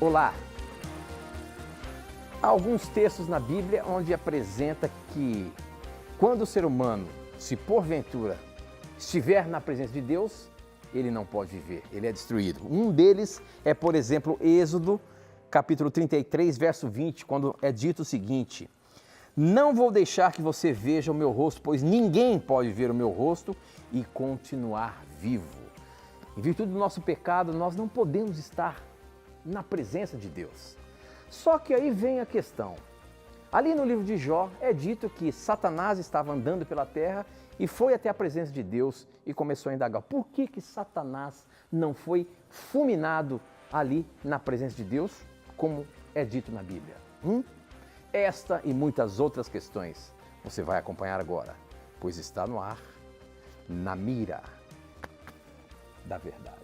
Olá! Há alguns textos na Bíblia onde apresenta que quando o ser humano, se porventura estiver na presença de Deus, ele não pode viver, ele é destruído. Um deles é, por exemplo, Êxodo, capítulo 33, verso 20, quando é dito o seguinte: não vou deixar que você veja o meu rosto, pois ninguém pode ver o meu rosto e continuar vivo. Em virtude do nosso pecado, nós não podemos estar na presença de Deus. Só que aí vem a questão. Ali no livro de Jó é dito que Satanás estava andando pela terra e foi até a presença de Deus e começou a indagar. Por que Satanás não foi fulminado ali na presença de Deus, como é dito na Bíblia? Esta e muitas outras questões você vai acompanhar agora, pois está no ar, na mira da verdade.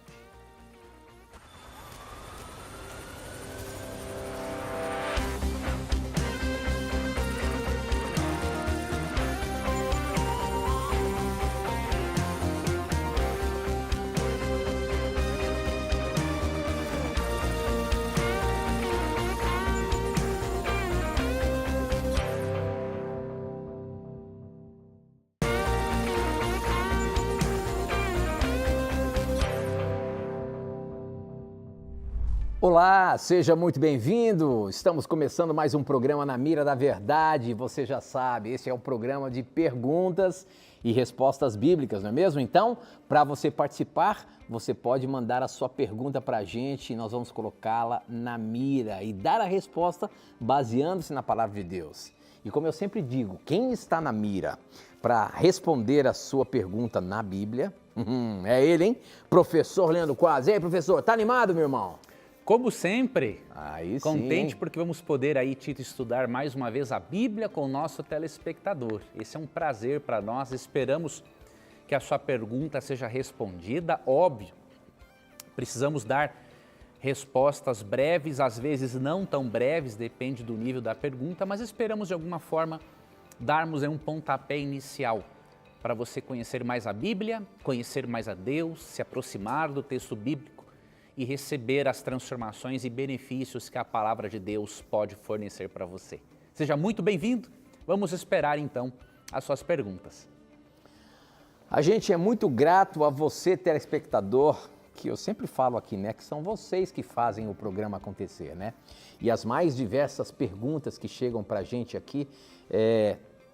Olá, seja muito bem-vindo. Estamos começando mais um programa Na Mira da Verdade. Você já sabe, esse é um programa de perguntas e respostas bíblicas, não é mesmo? Então, para você participar, você pode mandar a sua pergunta para a gente e nós vamos colocá-la na mira e dar a resposta baseando-se na palavra de Deus. E como eu sempre digo, quem está na mira para responder a sua pergunta na Bíblia, é ele, hein? Professor Leandro Quadros. E aí, professor, tá animado, meu irmão? Como sempre, aí contente sim, porque vamos poder aí, Tito, estudar mais uma vez a Bíblia com o nosso telespectador. Esse é um prazer para nós, esperamos que a sua pergunta seja respondida. Óbvio, precisamos dar respostas breves, às vezes não tão breves, depende do nível da pergunta, mas esperamos de alguma forma darmos um pontapé inicial para você conhecer mais a Bíblia, conhecer mais a Deus, se aproximar do texto bíblico e receber as transformações e benefícios que a palavra de Deus pode fornecer para você. Seja muito bem-vindo, vamos esperar então as suas perguntas. A gente é muito grato a você, telespectador, que eu sempre falo aqui, né, que são vocês que fazem o programa acontecer, né? E as mais diversas perguntas que chegam para a gente aqui,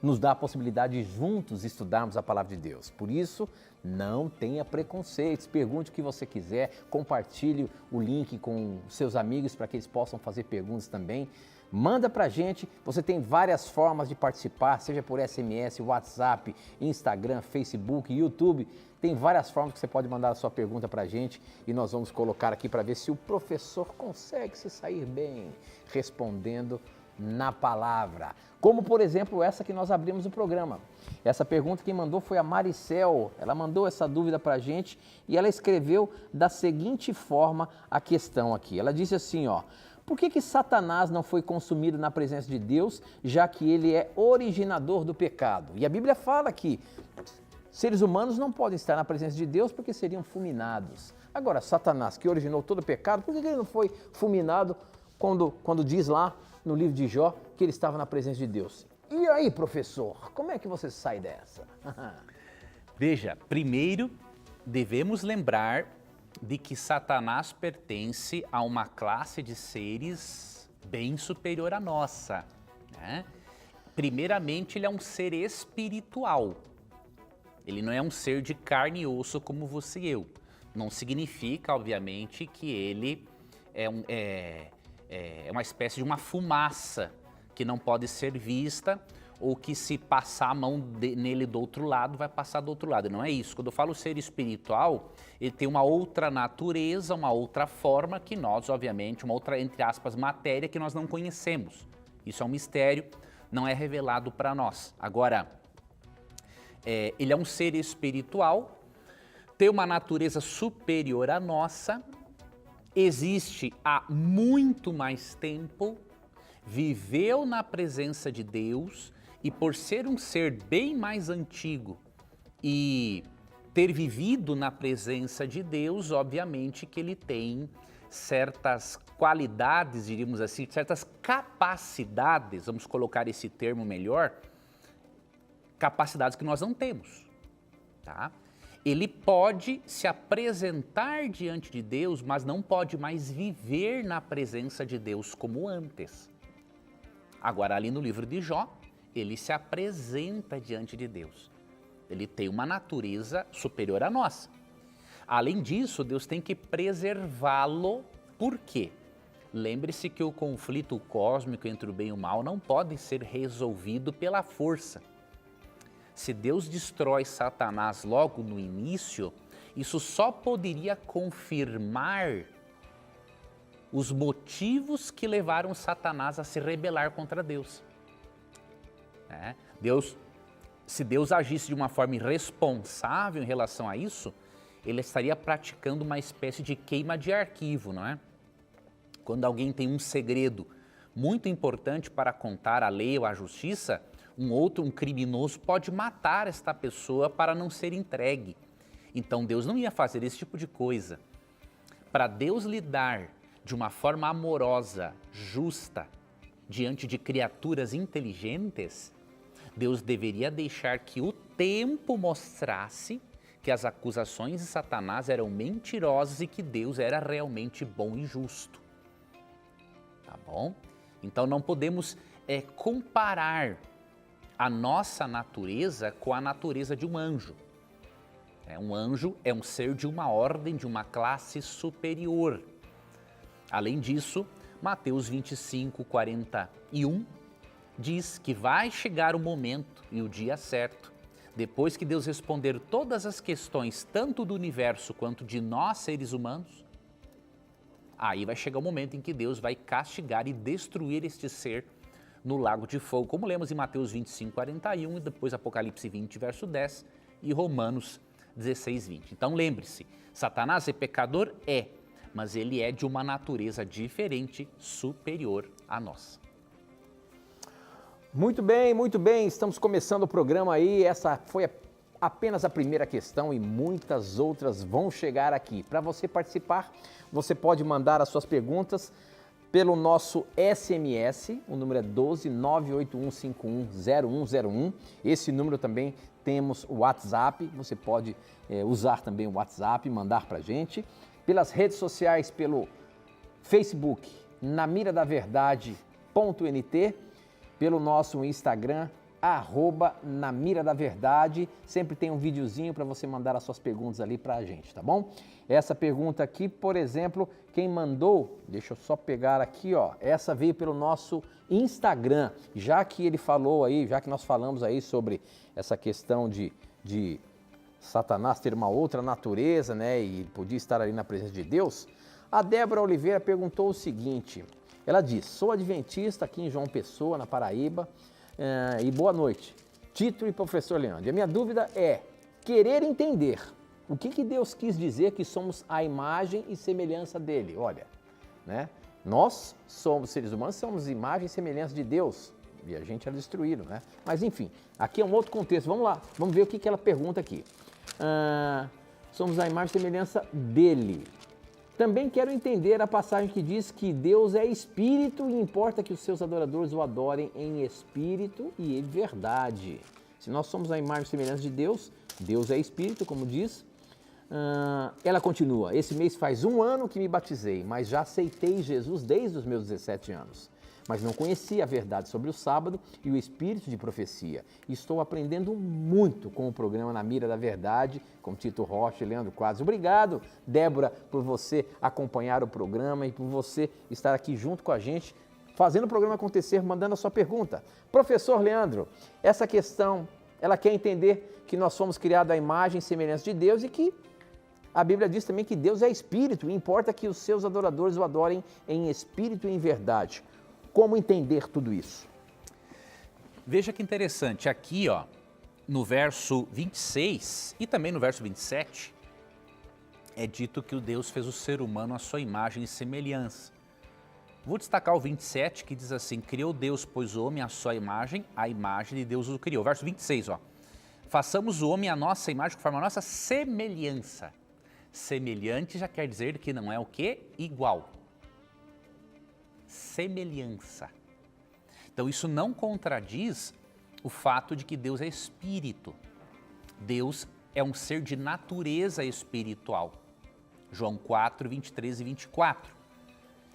nos dá a possibilidade de juntos estudarmos a palavra de Deus. Por isso, não tenha preconceitos, pergunte o que você quiser, compartilhe o link com seus amigos para que eles possam fazer perguntas também. Manda pra gente, você tem várias formas de participar, seja por SMS, WhatsApp, Instagram, Facebook, YouTube. Tem várias formas que você pode mandar a sua pergunta pra gente e nós vamos colocar aqui para ver se o professor consegue se sair bem respondendo na palavra. Como, por exemplo, essa que nós abrimos o programa. Essa pergunta quem mandou foi a Maricel. Ela mandou essa dúvida para a gente e ela escreveu da seguinte forma a questão aqui. Ela disse assim, ó: por que Satanás não foi consumido na presença de Deus, já que ele é originador do pecado? E a Bíblia fala que seres humanos não podem estar na presença de Deus porque seriam fulminados. Agora, Satanás, que originou todo o pecado, por que ele não foi fulminado quando diz lá no livro de Jó que ele estava na presença de Deus? E aí, professor, como é que você sai dessa? Veja, primeiro devemos lembrar de que Satanás pertence a uma classe de seres bem superior à nossa, né? Primeiramente, ele é um ser espiritual. Ele não é um ser de carne e osso como você e eu. Não significa, obviamente, que ele é uma espécie de uma fumaça que não pode ser vista ou que se passar a mão nele do outro lado, vai passar do outro lado. Não é isso. Quando eu falo ser espiritual, ele tem uma outra natureza, uma outra forma que nós, obviamente, uma outra, entre aspas, matéria que nós não conhecemos. Isso é um mistério, não é revelado para nós. Agora, ele é um ser espiritual, tem uma natureza superior à nossa, existe há muito mais tempo, viveu na presença de Deus e por ser um ser bem mais antigo e ter vivido na presença de Deus, obviamente que ele tem certas qualidades, diríamos assim, certas capacidades, vamos colocar esse termo melhor, capacidades que nós não temos, tá? Ele pode se apresentar diante de Deus, mas não pode mais viver na presença de Deus como antes. Agora, ali no livro de Jó, ele se apresenta diante de Deus. Ele tem uma natureza superior à nossa. Além disso, Deus tem que preservá-lo. Por quê? Lembre-se que o conflito cósmico entre o bem e o mal não pode ser resolvido pela força. Se Deus destrói Satanás logo no início, isso só poderia confirmar os motivos que levaram Satanás a se rebelar contra Deus. Se Deus agisse de uma forma irresponsável em relação a isso, ele estaria praticando uma espécie de queima de arquivo, não é? Quando alguém tem um segredo muito importante para contar à lei ou à justiça, um criminoso pode matar esta pessoa para não ser entregue. Então Deus não ia fazer esse tipo de coisa. Para Deus lidar de uma forma amorosa, justa, diante de criaturas inteligentes, Deus deveria deixar que o tempo mostrasse que as acusações de Satanás eram mentirosas e que Deus era realmente bom e justo. Tá bom? Então não podemos comparar a nossa natureza com a natureza de um anjo. Um anjo é um ser de uma ordem, de uma classe superior. Além disso, Mateus 25, 41 diz que vai chegar o momento e o dia certo, depois que Deus responder todas as questões, tanto do universo quanto de nós seres humanos, aí vai chegar o momento em que Deus vai castigar e destruir este ser no lago de fogo, como lemos em Mateus 25, 41 e depois Apocalipse 20, verso 10 e Romanos 16, 20. Então lembre-se, Satanás é pecador? É, mas ele é de uma natureza diferente, superior a nós. Muito bem, estamos começando o programa aí, essa foi apenas a primeira questão e muitas outras vão chegar aqui. Para você participar, você pode mandar as suas perguntas pelo nosso SMS, o número é 12 981510101. Esse número também temos o WhatsApp, você pode usar também o WhatsApp, mandar para a gente. Pelas redes sociais, pelo Facebook, namiradaverdade.nt, pelo nosso Instagram, @namiradaverdade. Sempre tem um videozinho para você mandar as suas perguntas ali para a gente, tá bom? Essa pergunta aqui, por exemplo, quem mandou, deixa eu só pegar aqui, ó, essa veio pelo nosso Instagram, já que ele falou aí, já que nós falamos aí sobre essa questão de Satanás ter uma outra natureza, né, e podia estar ali na presença de Deus, a Débora Oliveira perguntou o seguinte, ela diz, sou adventista aqui em João Pessoa, na Paraíba, e boa noite, Tito e professor Leandro. A minha dúvida é querer entender o que Deus quis dizer que somos a imagem e semelhança dele. Olha, né? Nós somos seres humanos, somos imagem e semelhança de Deus e a gente é destruído, né? Mas enfim, aqui é um outro contexto. Vamos lá, vamos ver o que ela pergunta aqui. Somos a imagem e semelhança dele. Também quero entender a passagem que diz que Deus é espírito e importa que os seus adoradores o adorem em espírito e em verdade. Se nós somos a imagem e semelhança de Deus, Deus é espírito, como diz. Ela continua, esse mês faz 1 ano que me batizei, mas já aceitei Jesus desde os meus 17 anos. Mas não conhecia a verdade sobre o sábado e o espírito de profecia. Estou aprendendo muito com o programa Na Mira da Verdade, com Tito Rocha e Leandro Quadros. Obrigado, Débora, por você acompanhar o programa e por você estar aqui junto com a gente, fazendo o programa acontecer, mandando a sua pergunta. Professor Leandro, essa questão, ela quer entender que nós fomos criados à imagem e semelhança de Deus e que a Bíblia diz também que Deus é espírito e importa que os seus adoradores o adorem em espírito e em verdade. Como entender tudo isso? Veja que interessante, aqui ó, no verso 26 e também no verso 27, é dito que o Deus fez o ser humano à sua imagem e semelhança. Vou destacar o 27 que diz assim, criou Deus, pois o homem à sua imagem, a imagem de Deus o criou. Verso 26, ó, façamos o homem à nossa imagem conforme a nossa semelhança. Semelhante já quer dizer que não é o quê? Igual. Semelhança. Então isso não contradiz o fato de que Deus é espírito. Deus é um ser de natureza espiritual. João 4, 23 e 24.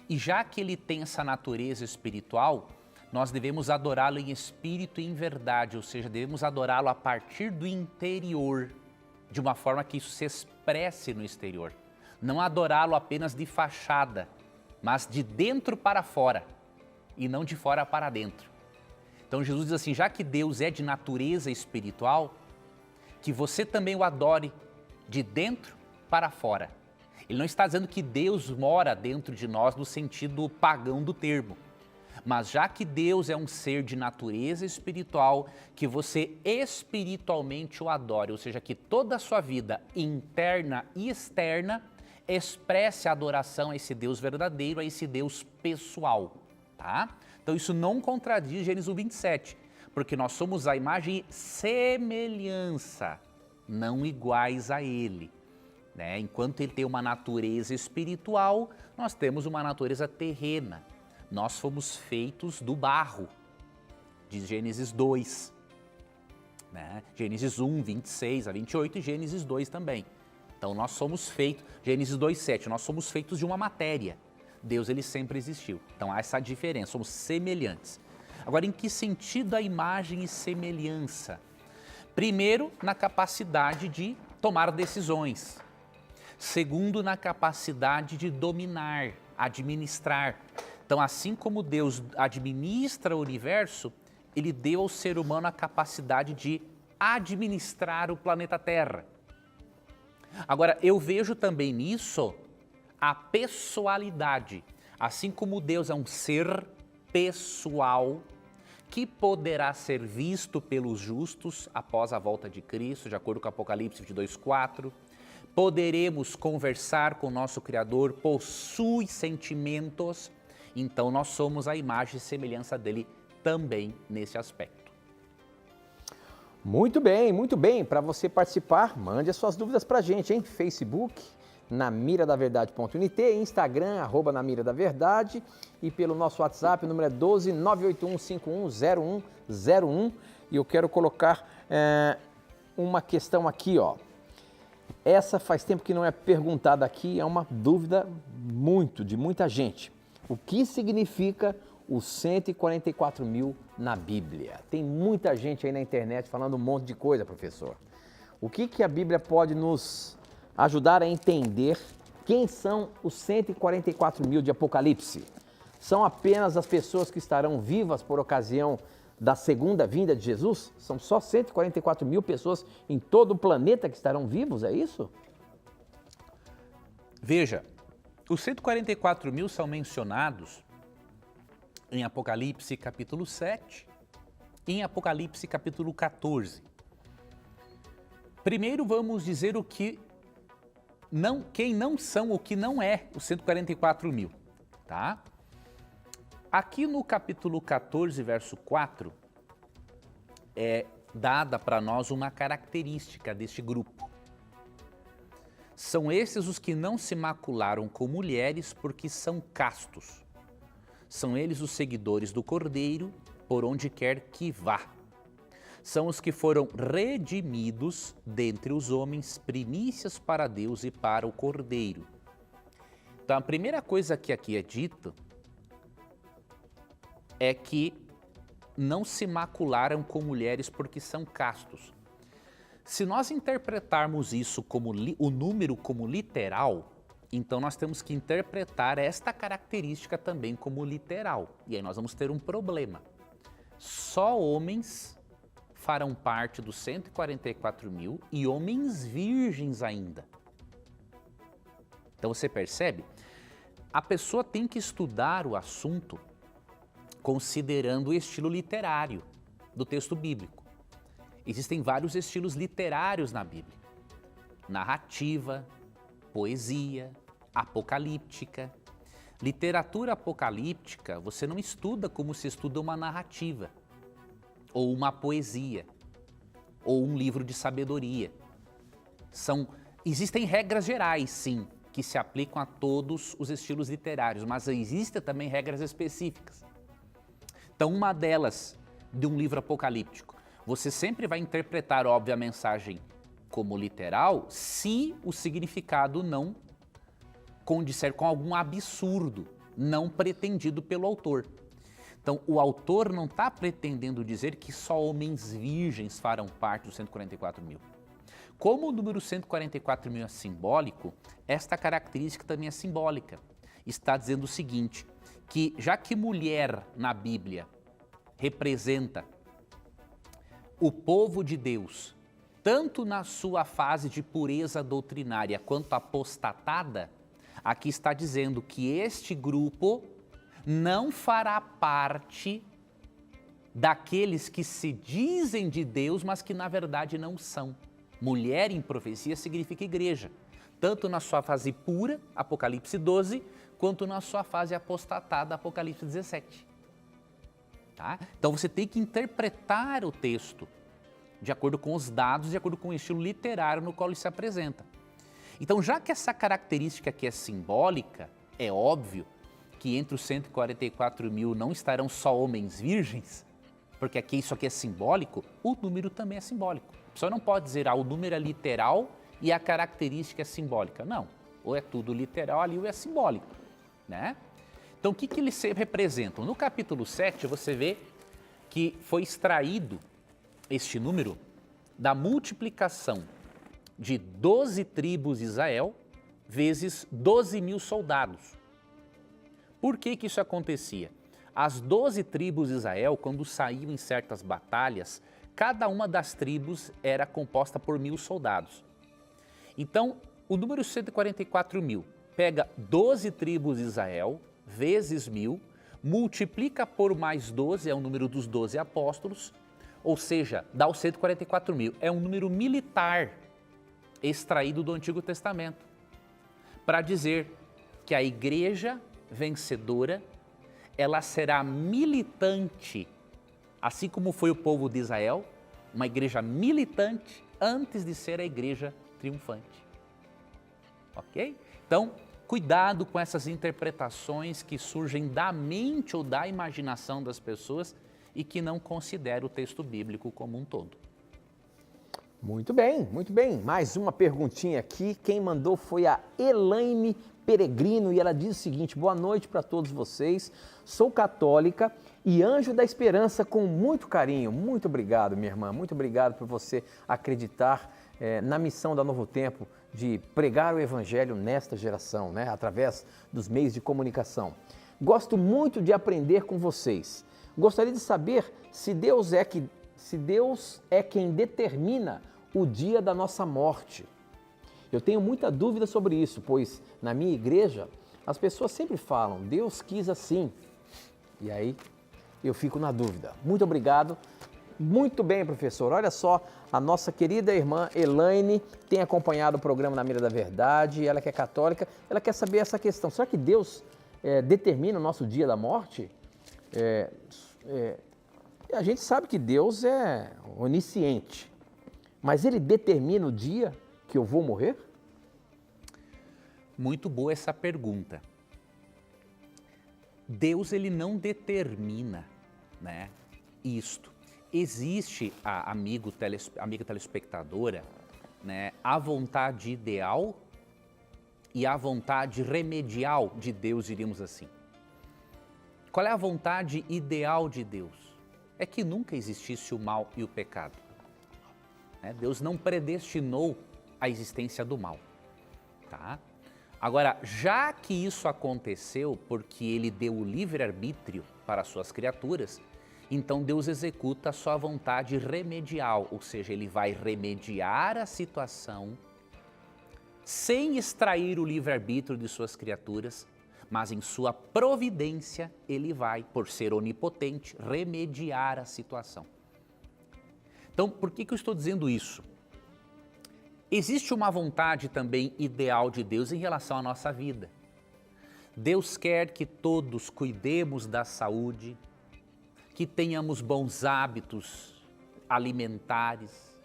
E já que ele tem essa natureza espiritual, nós devemos adorá-lo em espírito e em verdade, ou seja, devemos adorá-lo a partir do interior, de uma forma que isso se expresse no exterior. Não adorá-lo apenas de fachada, mas de dentro para fora, e não de fora para dentro. Então Jesus diz assim, já que Deus é de natureza espiritual, que você também o adore de dentro para fora. Ele não está dizendo que Deus mora dentro de nós no sentido pagão do termo. Mas já que Deus é um ser de natureza espiritual, que você espiritualmente o adore, ou seja, que toda a sua vida interna e externa expresse a adoração a esse Deus verdadeiro, a esse Deus pessoal, tá? Então isso não contradiz Gênesis 27, porque nós somos a imagem e semelhança, não iguais a Ele. Né? Enquanto Ele tem uma natureza espiritual, nós temos uma natureza terrena. Nós fomos feitos do barro, de Gênesis 2. Né? Gênesis 1, 26 a 28 e Gênesis 2 também. Então nós somos feitos, Gênesis 2, 7, nós somos feitos de uma matéria. Deus, ele sempre existiu. Então há essa diferença, somos semelhantes. Agora, em que sentido a imagem e semelhança? Primeiro, na capacidade de tomar decisões. Segundo, na capacidade de dominar, administrar. Então, assim como Deus administra o universo, Ele deu ao ser humano a capacidade de administrar o planeta Terra. Agora, eu vejo também nisso a pessoalidade. Assim como Deus é um ser pessoal que poderá ser visto pelos justos após a volta de Cristo, de acordo com Apocalipse 22:4. Poderemos conversar com o nosso Criador, possui sentimentos, então nós somos a imagem e semelhança dele também nesse aspecto. Muito bem, muito bem. Para você participar, mande as suas dúvidas para a gente, hein? Facebook, namiradaverdade.nt, Instagram, @namiradaverdade e pelo nosso WhatsApp, o número é 12 981 510101. E eu quero colocar uma questão aqui, ó. Essa faz tempo que não é perguntada aqui, é uma dúvida de muita gente. O que significa os 144 mil na Bíblia? Tem muita gente aí na internet falando um monte de coisa, professor. O que a Bíblia pode nos ajudar a entender quem são os 144 mil de Apocalipse? São apenas as pessoas que estarão vivas por ocasião da segunda vinda de Jesus? São só 144 mil pessoas em todo o planeta que estarão vivos, é isso? Veja, os 144 mil são mencionados em Apocalipse capítulo 7 e em Apocalipse capítulo 14. Primeiro vamos dizer quem não são, o que não é os 144 mil, tá? Aqui no capítulo 14, verso 4, é dada para nós uma característica deste grupo. São esses os que não se macularam com mulheres porque são castos. São eles os seguidores do Cordeiro, por onde quer que vá. São os que foram redimidos dentre os homens, primícias para Deus e para o Cordeiro. Então a primeira coisa que aqui é dito é que não se macularam com mulheres porque são castos. Se nós interpretarmos isso como o número como literal, então nós temos que interpretar esta característica também como literal. E aí nós vamos ter um problema. Só homens farão parte dos 144 mil e homens virgens ainda. Então você percebe? A pessoa tem que estudar o assunto considerando o estilo literário do texto bíblico. Existem vários estilos literários na Bíblia. Narrativa, poesia, apocalíptica. Literatura apocalíptica você não estuda como se estuda uma narrativa, ou uma poesia, ou um livro de sabedoria. São Existem regras gerais, sim, que se aplicam a todos os estilos literários, mas existem também regras específicas. Então, uma delas, de um livro apocalíptico, você sempre vai interpretar, óbvio, a mensagem como literal, se o significado não condisser com algum absurdo não pretendido pelo autor. Então, o autor não está pretendendo dizer que só homens virgens farão parte dos 144 mil. Como o número 144 mil é simbólico, esta característica também é simbólica. Está dizendo o seguinte, que já que mulher na Bíblia representa o povo de Deus, tanto na sua fase de pureza doutrinária quanto apostatada, aqui está dizendo que este grupo não fará parte daqueles que se dizem de Deus, mas que na verdade não são. Mulher em profecia significa igreja, tanto na sua fase pura, Apocalipse 12, quanto na sua fase apostatada, Apocalipse 17. Tá? Então você tem que interpretar o texto de acordo com os dados, de acordo com o estilo literário no qual ele se apresenta. Então, já que essa característica aqui é simbólica, é óbvio que entre os 144 mil não estarão só homens virgens, porque aqui isso aqui é simbólico, o número também é simbólico. A pessoa não pode dizer, o número é literal e a característica é simbólica. Não, ou é tudo literal ali ou é simbólico, né? Então, o que eles representam? No capítulo 7, você vê que foi extraído este número da multiplicação de 12 tribos de Israel vezes 12 mil soldados. Por que isso acontecia? As 12 tribos de Israel, quando saíam em certas batalhas, cada uma das tribos era composta por 1.000 soldados. Então, o número 144 mil pega 12 tribos de Israel vezes 1.000, multiplica por mais 12, é o número dos 12 apóstolos, ou seja, dá os 144 mil. É um número militar extraído do Antigo Testamento, para dizer que a igreja vencedora, ela será militante, assim como foi o povo de Israel, uma igreja militante antes de ser a igreja triunfante. Ok? Então, cuidado com essas interpretações que surgem da mente ou da imaginação das pessoas e que não consideram o texto bíblico como um todo. Muito bem, muito bem. Mais uma perguntinha aqui. Quem mandou foi a Elaine Peregrino e ela diz o seguinte: boa noite para todos vocês. Sou católica e anjo da esperança com muito carinho. Muito obrigado, minha irmã. Muito obrigado por você acreditar na missão da Novo Tempo de pregar o evangelho nesta geração, né? Através dos meios de comunicação. Gosto muito de aprender com vocês. Gostaria de saber se Deus é quem determina o dia da nossa morte. Eu tenho muita dúvida sobre isso, pois na minha igreja as pessoas sempre falam, Deus quis assim. E aí eu fico na dúvida. Muito obrigado. Muito bem, professor. Olha só, a nossa querida irmã Elaine tem acompanhado o programa Na Mira da Verdade, ela que é católica, ela quer saber essa questão. Será que Deus determina o nosso dia da morte? A gente sabe que Deus é onisciente, mas Ele determina o dia que eu vou morrer? Muito boa essa pergunta. Deus, ele não determina, né, isto. Existe, amiga telespectadora, né, a vontade ideal e a vontade remedial de Deus, diríamos assim. Qual é a vontade ideal de Deus? É que nunca existisse o mal e o pecado. Deus não predestinou a existência do mal. Tá? Agora, já que isso aconteceu porque Ele deu o livre-arbítrio para as suas criaturas, então Deus executa a sua vontade remedial, ou seja, Ele vai remediar a situação sem extrair o livre-arbítrio de suas criaturas, mas em sua providência Ele vai, por ser onipotente, remediar a situação. Então, por que eu estou dizendo isso? Existe uma vontade também ideal de Deus em relação à nossa vida. Deus quer que todos cuidemos da saúde, que tenhamos bons hábitos alimentares,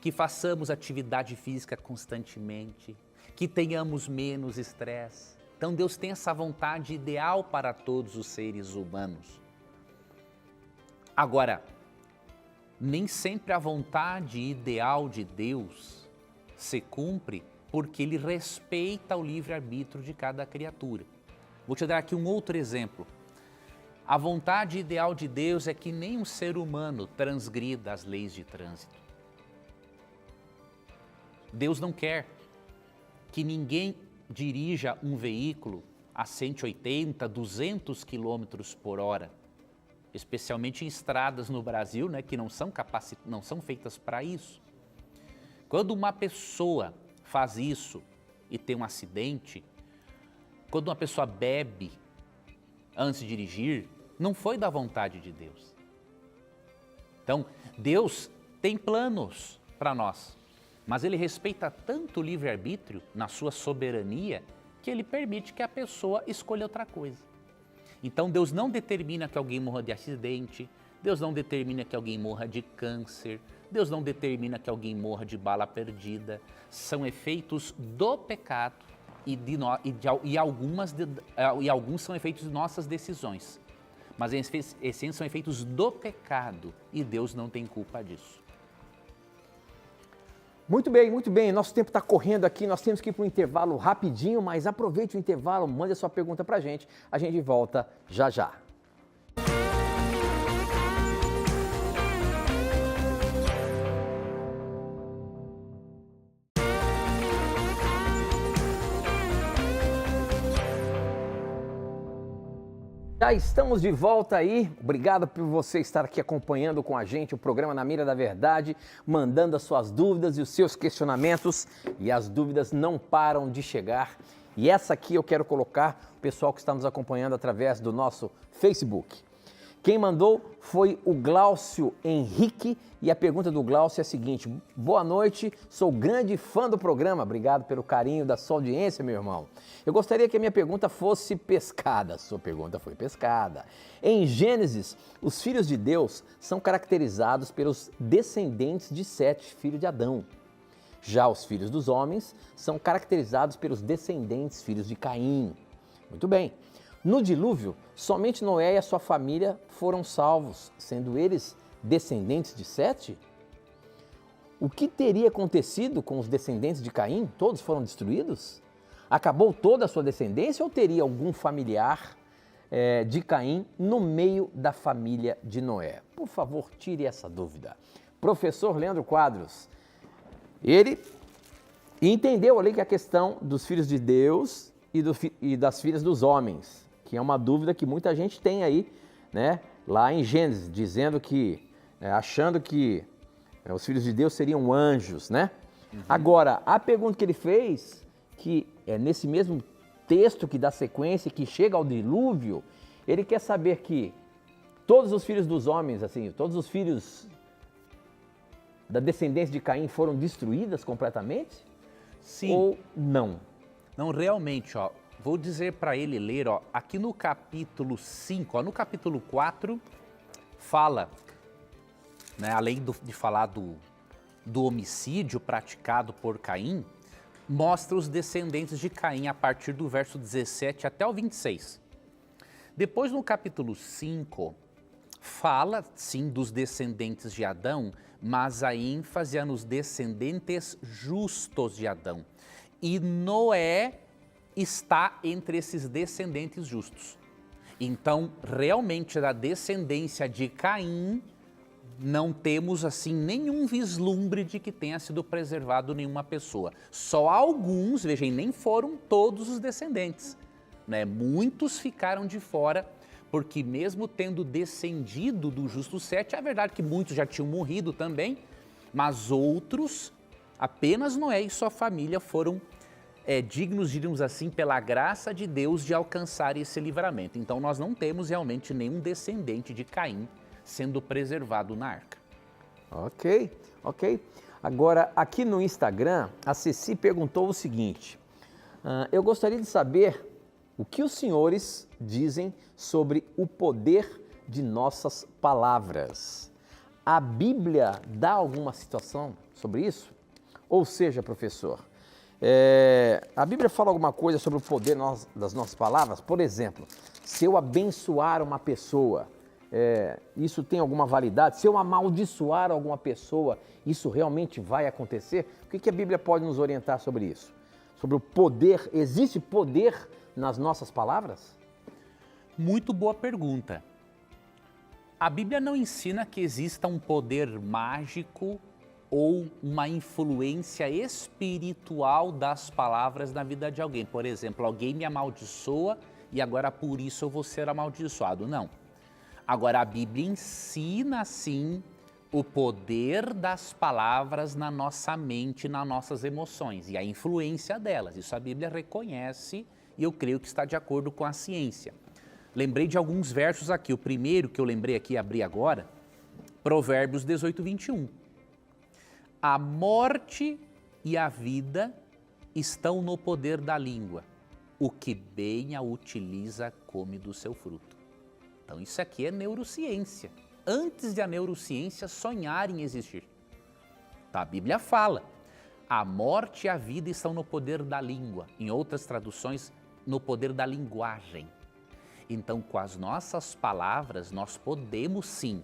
que façamos atividade física constantemente, que tenhamos menos estresse. Então Deus tem essa vontade ideal para todos os seres humanos. Agora, nem sempre a vontade ideal de Deus se cumpre porque Ele respeita o livre-arbítrio de cada criatura. Vou te dar aqui um outro exemplo. A vontade ideal de Deus é que nenhum ser humano transgrida as leis de trânsito. Deus não quer que ninguém dirija um veículo a 180, 200 km por hora, especialmente em estradas no Brasil, né, que não são feitas para isso. Quando uma pessoa faz isso e tem um acidente, quando uma pessoa bebe antes de dirigir, não foi da vontade de Deus. Então, Deus tem planos para nós, mas Ele respeita tanto o livre-arbítrio na sua soberania que Ele permite que a pessoa escolha outra coisa. Então, Deus não determina que alguém morra de acidente, Deus não determina que alguém morra de câncer, Deus não determina que alguém morra de bala perdida. São efeitos do pecado e alguns são efeitos de nossas decisões. Mas em essência são efeitos do pecado e Deus não tem culpa disso. Muito bem, muito bem. Nosso tempo está correndo aqui, nós temos que ir para um intervalo rapidinho, mas aproveite o intervalo, mande a sua pergunta para a gente volta já já. Já estamos de volta aí, obrigado por você estar aqui acompanhando com a gente o programa Na Mira da Verdade, mandando as suas dúvidas e os seus questionamentos, e as dúvidas não param de chegar. E essa aqui eu quero colocar o pessoal que está nos acompanhando através do nosso Facebook. Quem mandou foi o Glaucio Henrique e a pergunta do Glaucio é a seguinte: boa noite, sou grande fã do programa, obrigado pelo carinho da sua audiência, meu irmão. Eu gostaria que a minha pergunta fosse pescada, sua pergunta foi pescada. Em Gênesis, os filhos de Deus são caracterizados pelos descendentes de Sete, filho de Adão. Já os filhos dos homens são caracterizados pelos descendentes, filhos de Caim. Muito bem. No dilúvio, somente Noé e a sua família foram salvos, sendo eles descendentes de Sete? O que teria acontecido com os descendentes de Caim? Todos foram destruídos? Acabou toda a sua descendência ou teria algum familiar de Caim no meio da família de Noé? Por favor, tire essa dúvida. Professor Leandro Quadros, ele entendeu ali que a questão dos filhos de Deus e das filhas dos homens, que é uma dúvida que muita gente tem aí, né? Lá em Gênesis, dizendo que, achando que os filhos de Deus seriam anjos, né? Uhum. Agora, a pergunta que ele fez, que é nesse mesmo texto que dá sequência, que chega ao dilúvio, ele quer saber que todos os filhos dos homens, assim, todos os filhos da descendência de Caim foram destruídos completamente? Sim. Ou não? Não, realmente, ó. Vou dizer para ele ler, ó, aqui no capítulo 5, ó, no capítulo 4, fala, né, além de falar do homicídio praticado por Caim, mostra os descendentes de Caim a partir do verso 17 até o 26. Depois, no capítulo 5, fala, sim, dos descendentes de Adão, mas a ênfase é nos descendentes justos de Adão. E Noé está entre esses descendentes justos. Então, realmente, da descendência de Caim, não temos, assim, nenhum vislumbre de que tenha sido preservado nenhuma pessoa. Só alguns, vejam, nem foram todos os descendentes, né? Muitos ficaram de fora, porque mesmo tendo descendido do justo Sete, é verdade que muitos já tinham morrido também, mas outros, apenas Noé e sua família foram dignos, diríamos assim, pela graça de Deus de alcançar esse livramento. Então nós não temos realmente nenhum descendente de Caim sendo preservado na arca. Ok. Agora, aqui no Instagram, a Ceci perguntou o seguinte: eu gostaria de saber o que os senhores dizem sobre o poder de nossas palavras. A Bíblia dá alguma situação sobre isso? Ou seja, professor, a Bíblia fala alguma coisa sobre o poder das nossas palavras? Por exemplo, se eu abençoar uma pessoa, isso tem alguma validade? Se eu amaldiçoar alguma pessoa, isso realmente vai acontecer? O que a Bíblia pode nos orientar sobre isso? Sobre o poder, existe poder nas nossas palavras? Muito boa pergunta. A Bíblia não ensina que exista um poder mágico ou uma influência espiritual das palavras na vida de alguém. Por exemplo, alguém me amaldiçoa e agora por isso eu vou ser amaldiçoado. Não. Agora a Bíblia ensina sim o poder das palavras na nossa mente, nas nossas emoções e a influência delas. Isso a Bíblia reconhece e eu creio que está de acordo com a ciência. Lembrei de alguns versos aqui. O primeiro que eu lembrei aqui, abri agora, Provérbios 18, 21. A morte e a vida estão no poder da língua. O que bem a utiliza come do seu fruto. Então isso aqui é neurociência. Antes de a neurociência sonhar em existir. Tá, a Bíblia fala, a morte e a vida estão no poder da língua. Em outras traduções, no poder da linguagem. Então, com as nossas palavras, nós podemos sim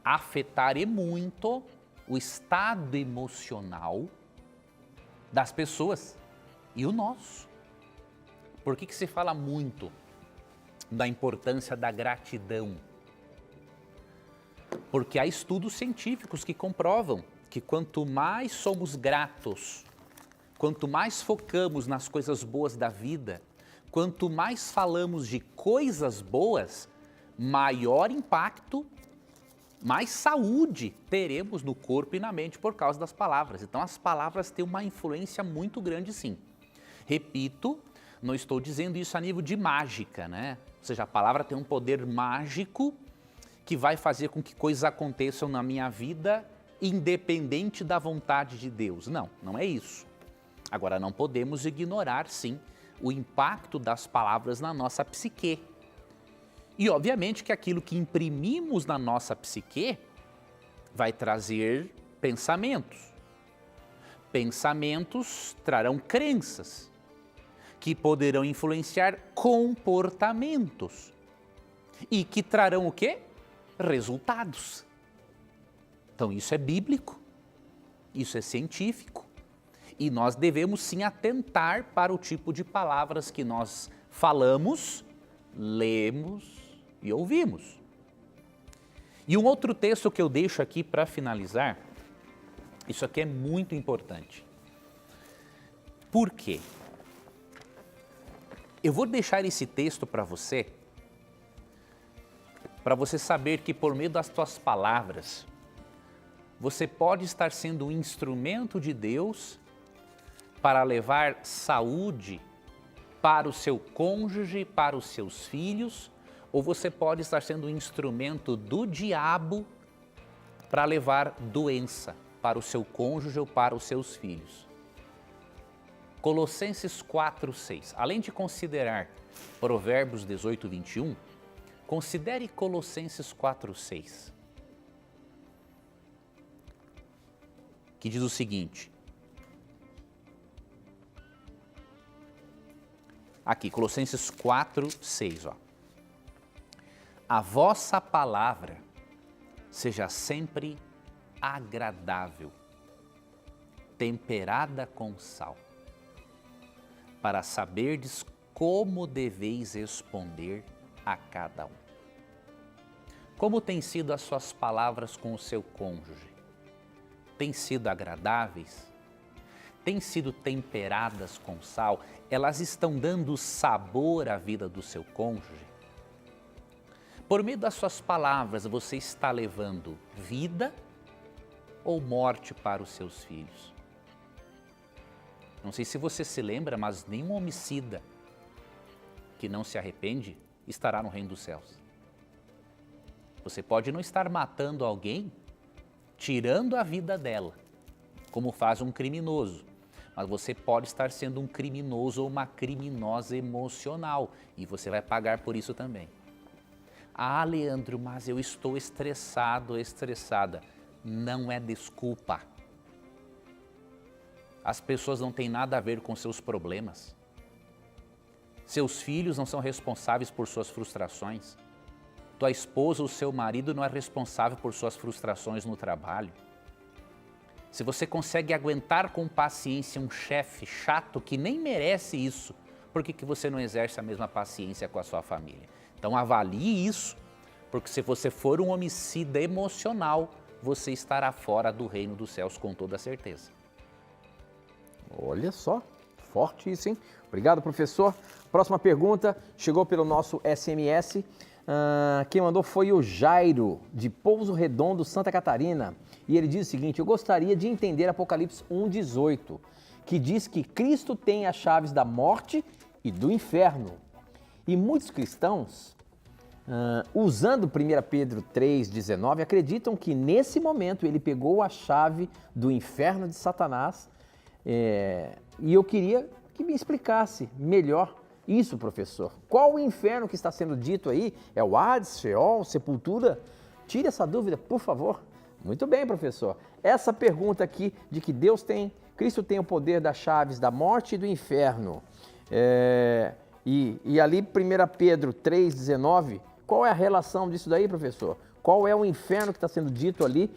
afetar e muito o estado emocional das pessoas e o nosso. Por que se fala muito da importância da gratidão? Porque há estudos científicos que comprovam que quanto mais somos gratos, quanto mais focamos nas coisas boas da vida, quanto mais falamos de coisas boas, maior impacto, mais saúde teremos no corpo e na mente por causa das palavras. Então as palavras têm uma influência muito grande sim. Repito, não estou dizendo isso a nível de mágica, né? Ou seja, a palavra tem um poder mágico que vai fazer com que coisas aconteçam na minha vida independente da vontade de Deus. Não, não é isso. Agora, não podemos ignorar, sim, o impacto das palavras na nossa psique. E, obviamente, que aquilo que imprimimos na nossa psique vai trazer pensamentos. Pensamentos trarão crenças, que poderão influenciar comportamentos e que trarão o quê? Resultados. Então isso é bíblico, isso é científico e nós devemos sim atentar para o tipo de palavras que nós falamos, lemos e ouvimos. E um outro texto que eu deixo aqui para finalizar, isso aqui é muito importante. Por quê? Eu vou deixar esse texto para você saber que por meio das tuas palavras, você pode estar sendo um instrumento de Deus para levar saúde para o seu cônjuge, para os seus filhos, ou você pode estar sendo um instrumento do diabo para levar doença para o seu cônjuge ou para os seus filhos. Colossenses 4:6. Além de considerar Provérbios 18, 21, considere Colossenses 4:6. Que diz o seguinte. Aqui, Colossenses 4:6, ó. A vossa palavra seja sempre agradável, temperada com sal, para saberdes como deveis responder a cada um. Como têm sido as suas palavras com o seu cônjuge? Têm sido agradáveis? Têm sido temperadas com sal? Elas estão dando sabor à vida do seu cônjuge? Por meio das suas palavras, você está levando vida ou morte para os seus filhos? Não sei se você se lembra, mas nenhum homicida que não se arrepende estará no reino dos céus. Você pode não estar matando alguém, tirando a vida dela, como faz um criminoso, mas você pode estar sendo um criminoso ou uma criminosa emocional e você vai pagar por isso também. Ah, Leandro, mas eu estou estressado, estressada. Não é desculpa. As pessoas não têm nada a ver com seus problemas. Seus filhos não são responsáveis por suas frustrações. Tua esposa ou seu marido não é responsável por suas frustrações no trabalho. Se você consegue aguentar com paciência um chefe chato que nem merece isso, por que você não exerce a mesma paciência com a sua família? Então avalie isso, porque se você for um homicida emocional, você estará fora do reino dos céus com toda certeza. Olha só, forte isso, hein? Obrigado, professor. Próxima pergunta chegou pelo nosso SMS. Quem mandou foi o Jairo, de Pouso Redondo, Santa Catarina. E ele diz o seguinte: eu gostaria de entender Apocalipse 1,18, que diz que Cristo tem as chaves da morte e do inferno. E muitos cristãos, usando 1 Pedro 3,19, acreditam que nesse momento ele pegou a chave do inferno de Satanás. E eu queria que me explicasse melhor isso, professor. Qual o inferno que está sendo dito aí? É o Hades, Sheol, Sepultura? Tire essa dúvida, por favor. Muito bem, professor. Essa pergunta aqui de que Cristo tem o poder das chaves da morte e do inferno. E ali 1 Pedro 3,19, qual é a relação disso daí, professor? Qual é o inferno que está sendo dito ali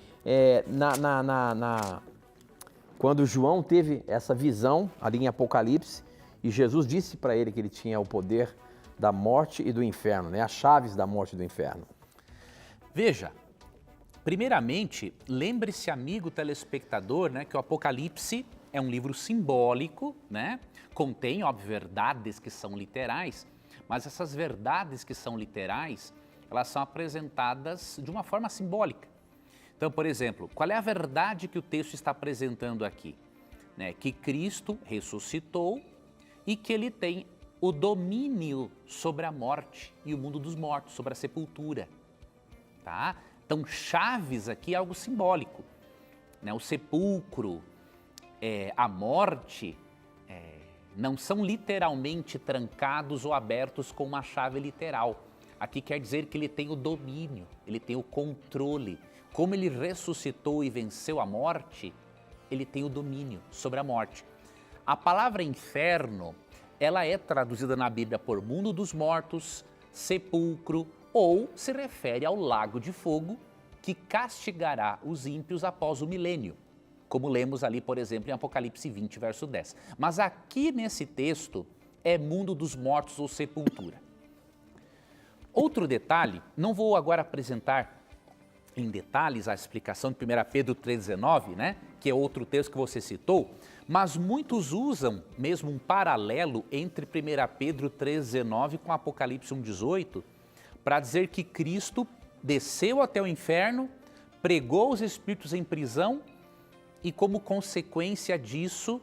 quando João teve essa visão ali em Apocalipse e Jesus disse para ele que ele tinha o poder da morte e do inferno, né? As chaves da morte e do inferno. Veja, primeiramente, lembre-se, amigo telespectador, né, que o Apocalipse é um livro simbólico, né? Contém, óbvio, verdades que são literais, mas essas verdades que são literais, elas são apresentadas de uma forma simbólica. Então, por exemplo, qual é a verdade que o texto está apresentando aqui? Né? Que Cristo ressuscitou e que ele tem o domínio sobre a morte e o mundo dos mortos, sobre a sepultura. Tá? Então, chaves aqui é algo simbólico. Né? O sepulcro, a morte, não são literalmente trancados ou abertos com uma chave literal. Aqui quer dizer que ele tem o domínio, ele tem o controle. Como ele ressuscitou e venceu a morte, ele tem o domínio sobre a morte. A palavra inferno, ela é traduzida na Bíblia por mundo dos mortos, sepulcro, ou se refere ao lago de fogo que castigará os ímpios após o milênio, como lemos ali, por exemplo, em Apocalipse 20, verso 10. Mas aqui nesse texto é mundo dos mortos ou sepultura. Outro detalhe, não vou agora apresentar em detalhes a explicação de 1 Pedro 3,19, né, que é outro texto que você citou, mas muitos usam mesmo um paralelo entre 1 Pedro 3,19 com Apocalipse 1,18 para dizer que Cristo desceu até o inferno, pregou os espíritos em prisão e, como consequência disso,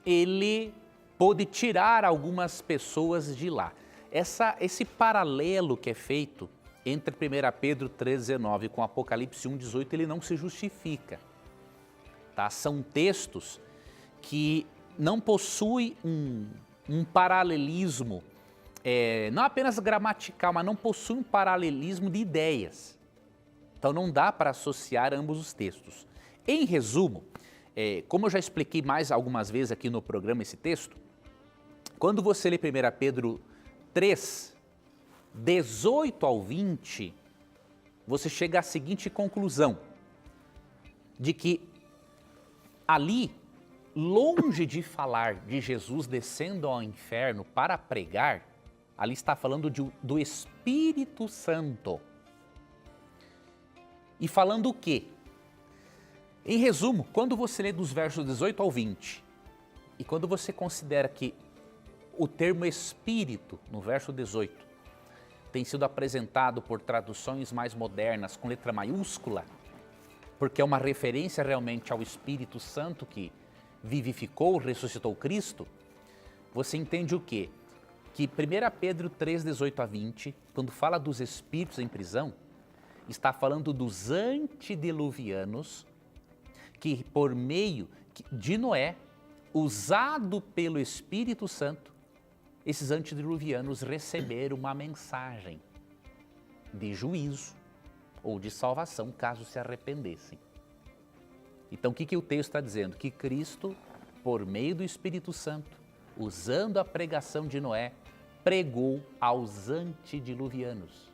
ele pôde tirar algumas pessoas de lá. Esse paralelo que é feito entre 1 Pedro 3,19 com Apocalipse 1,18, ele não se justifica. Tá? São textos que não possuem um paralelismo, não apenas gramatical, mas não possuem um paralelismo de ideias. Então não dá para associar ambos os textos. Em resumo, como eu já expliquei mais algumas vezes aqui no programa esse texto, quando você lê 1 Pedro 3, 18 ao 20, você chega à seguinte conclusão, de que ali, longe de falar de Jesus descendo ao inferno para pregar, ali está falando do Espírito Santo. E falando o quê? Em resumo, quando você lê dos versos 18 ao 20, e quando você considera que o termo Espírito, no verso 18, tem sido apresentado por traduções mais modernas com letra maiúscula, porque é uma referência realmente ao Espírito Santo que vivificou, ressuscitou Cristo, você entende o quê? Que 1 Pedro 3, 18 a 20, quando fala dos espíritos em prisão, está falando dos antediluvianos que, por meio de Noé, usado pelo Espírito Santo, esses antediluvianos receberam uma mensagem de juízo ou de salvação, caso se arrependessem. Então, o que o texto está dizendo? Que Cristo por meio do Espírito Santo, usando a pregação de Noé, pregou aos antediluvianos,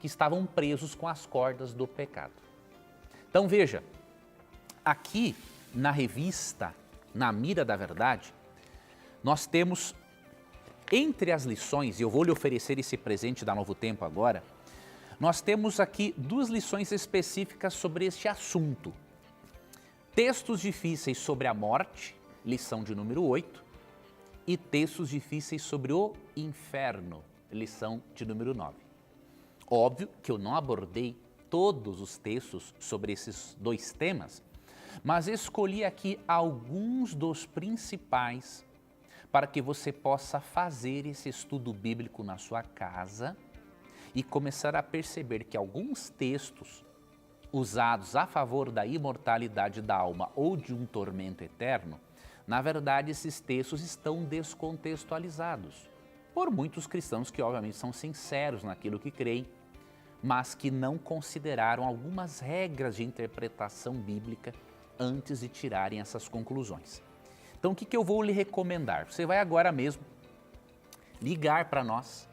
que estavam presos com as cordas do pecado. Então veja, aqui na revista, na Mira da Verdade, nós temos entre as lições, e eu vou lhe oferecer esse presente da Novo Tempo agora, nós temos aqui 2 lições específicas sobre este assunto. Textos difíceis sobre a morte, lição de número 8, e textos difíceis sobre o inferno, lição de número 9. Óbvio que eu não abordei todos os textos sobre esses 2 temas, mas escolhi aqui alguns dos principais para que você possa fazer esse estudo bíblico na sua casa e começar a perceber que alguns textos usados a favor da imortalidade da alma ou de um tormento eterno, na verdade esses textos estão descontextualizados por muitos cristãos que obviamente são sinceros naquilo que creem, mas que não consideraram algumas regras de interpretação bíblica antes de tirarem essas conclusões. Então o que eu vou lhe recomendar? Você vai agora mesmo ligar para nós,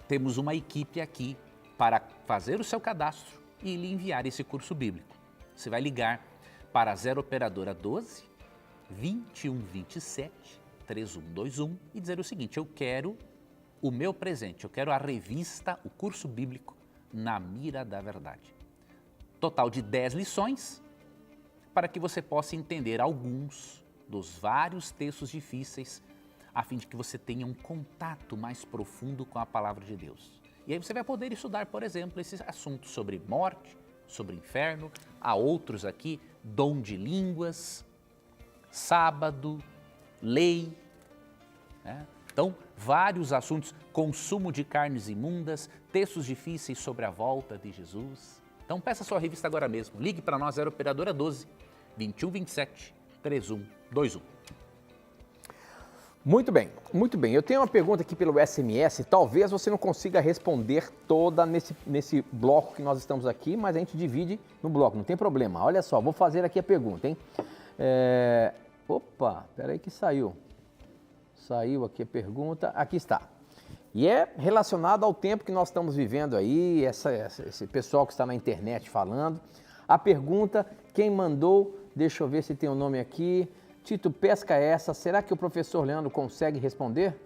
temos uma equipe aqui para fazer o seu cadastro e lhe enviar esse curso bíblico. Você vai ligar para 0 operadora 12 2127 3121 e dizer o seguinte: eu quero o meu presente, eu quero a revista, o curso bíblico Na Mira da Verdade. Total de 10 lições para que você possa entender alguns dos vários textos difíceis a fim de que você tenha um contato mais profundo com a palavra de Deus. E aí você vai poder estudar, por exemplo, esses assuntos sobre morte, sobre inferno, há outros aqui, dom de línguas, sábado, lei, né? Então, vários assuntos, consumo de carnes imundas, textos difíceis sobre a volta de Jesus. Então, peça sua revista agora mesmo. Ligue para nós, 0 operadora 12 2127 3121. Muito bem, muito bem. Eu tenho uma pergunta aqui pelo SMS, talvez você não consiga responder toda nesse bloco que nós estamos aqui, mas a gente divide no bloco, não tem problema. Olha só, vou fazer aqui a pergunta, hein? Opa, peraí que saiu. Saiu aqui a pergunta, aqui está. E é relacionado ao tempo que nós estamos vivendo aí, esse pessoal que está na internet falando. A pergunta, quem mandou, deixa eu ver se tem o nome aqui... Tito Pesca essa, será que o professor Leandro consegue responder?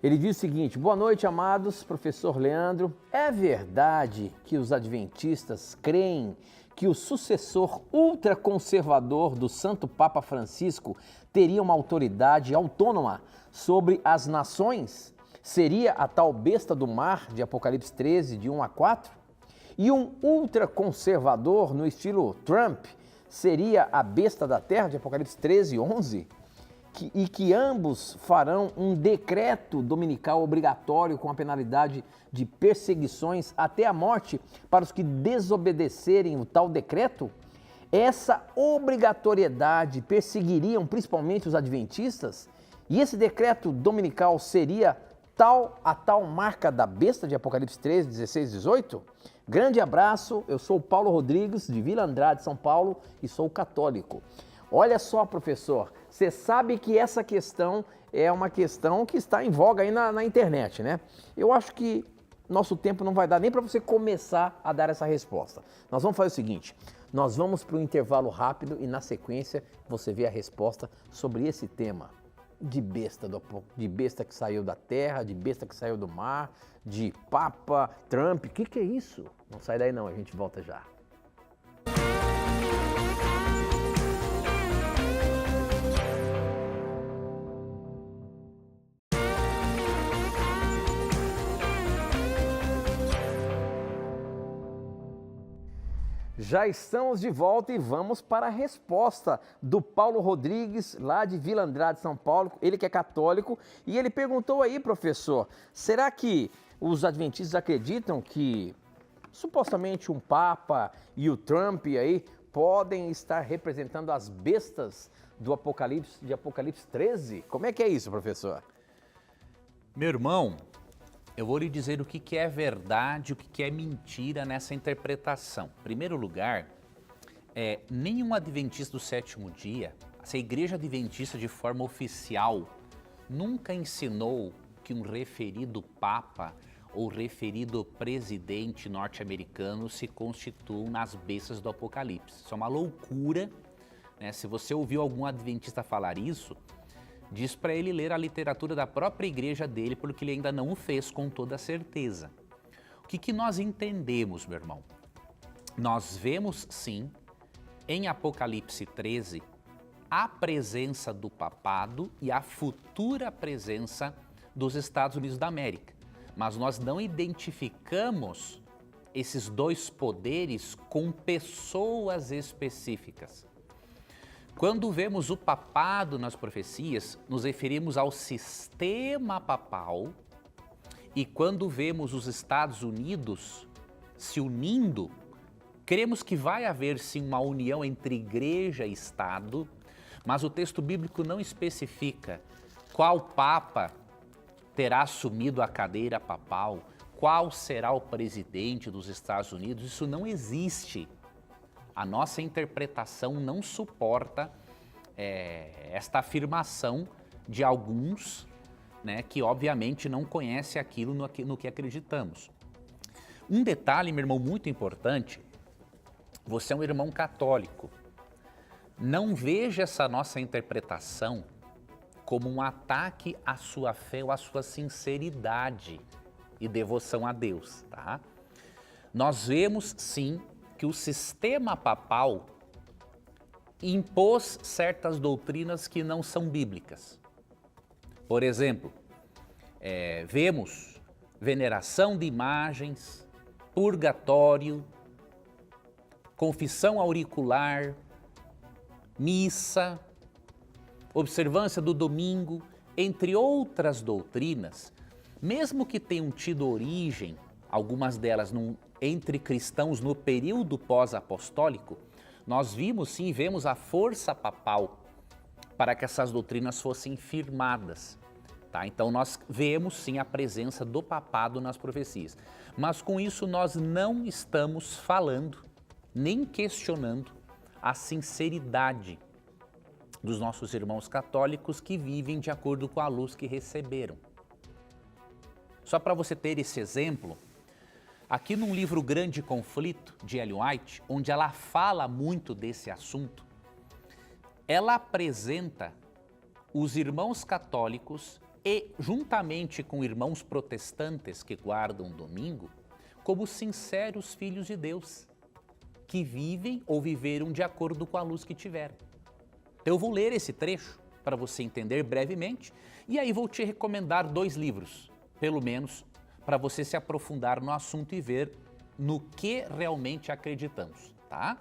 Ele diz o seguinte: boa noite, amados, professor Leandro. É verdade que os adventistas creem que o sucessor ultraconservador do Santo Papa Francisco teria uma autoridade autônoma sobre as nações? Seria a tal besta do mar de Apocalipse 13, de 1 a 4? E um ultraconservador no estilo Trump seria a besta da terra de Apocalipse 13, 11? E que ambos farão um decreto dominical obrigatório com a penalidade de perseguições até a morte para os que desobedecerem o tal decreto? Essa obrigatoriedade perseguiriam principalmente os adventistas? E esse decreto dominical seria a tal marca da besta de Apocalipse 13, 16, 18? Grande abraço, eu sou o Paulo Rodrigues, de Vila Andrade, São Paulo, e sou católico. Olha só, professor, você sabe que essa questão é uma questão que está em voga aí na internet, né? Eu acho que nosso tempo não vai dar nem para você começar a dar essa resposta. Nós vamos fazer o seguinte, nós vamos para um intervalo rápido e na sequência você vê a resposta sobre esse tema. De besta que saiu da terra, de besta que saiu do mar, de Papa, Trump, o que é isso? Não sai daí não, a gente volta já. Já estamos de volta e vamos para a resposta do Paulo Rodrigues, lá de Vila Andrade, São Paulo. Ele que é católico e ele perguntou aí, professor, será que os adventistas acreditam que supostamente um Papa e o Trump aí podem estar representando as bestas do Apocalipse, de Apocalipse 13? Como é que é isso, professor? Meu irmão, eu vou lhe dizer o que é verdade, o que é mentira nessa interpretação. Em primeiro lugar, Nenhum adventista do sétimo dia, essa igreja adventista de forma oficial, nunca ensinou que um referido papa ou referido presidente norte-americano se constituam nas bestas do Apocalipse. Isso é uma loucura, né? Se você ouviu algum adventista falar isso, diz para ele ler a literatura da própria igreja dele, porque ele ainda não o fez com toda certeza. O que nós entendemos, meu irmão? Nós vemos, sim, em Apocalipse 13, a presença do papado e a futura presença dos Estados Unidos da América. Mas nós não identificamos esses dois poderes com pessoas específicas. Quando vemos o papado nas profecias, nos referimos ao sistema papal, e quando vemos os Estados Unidos se unindo, cremos que vai haver sim uma união entre igreja e Estado, mas o texto bíblico não especifica qual papa terá assumido a cadeira papal, qual será o presidente dos Estados Unidos. Isso não existe. A nossa interpretação não suporta esta afirmação de alguns, né, que obviamente não conhecem aquilo no que acreditamos. Um detalhe, meu irmão, muito importante: você é um irmão católico. Não veja essa nossa interpretação como um ataque à sua fé ou à sua sinceridade e devoção a Deus, tá? Nós vemos, sim, que o sistema papal impôs certas doutrinas que não são bíblicas. Por exemplo, vemos veneração de imagens, purgatório, confissão auricular, missa, observância do domingo, entre outras doutrinas, mesmo que tenham tido origem, algumas delas entre cristãos no período pós-apostólico, nós vemos a força papal para que essas doutrinas fossem firmadas. Tá? Então nós vemos sim a presença do papado nas profecias. Mas com isso nós não estamos falando, nem questionando a sinceridade dos nossos irmãos católicos que vivem de acordo com a luz que receberam. Só para você ter esse exemplo, aqui num livro Grande Conflito, de Ellen White, onde ela fala muito desse assunto, ela apresenta os irmãos católicos e, juntamente com irmãos protestantes que guardam o domingo, como sinceros filhos de Deus, que vivem ou viveram de acordo com a luz que tiveram. Eu vou ler esse trecho para você entender brevemente e aí vou te recomendar 2 livros, pelo menos, para você se aprofundar no assunto e ver no que realmente acreditamos, tá?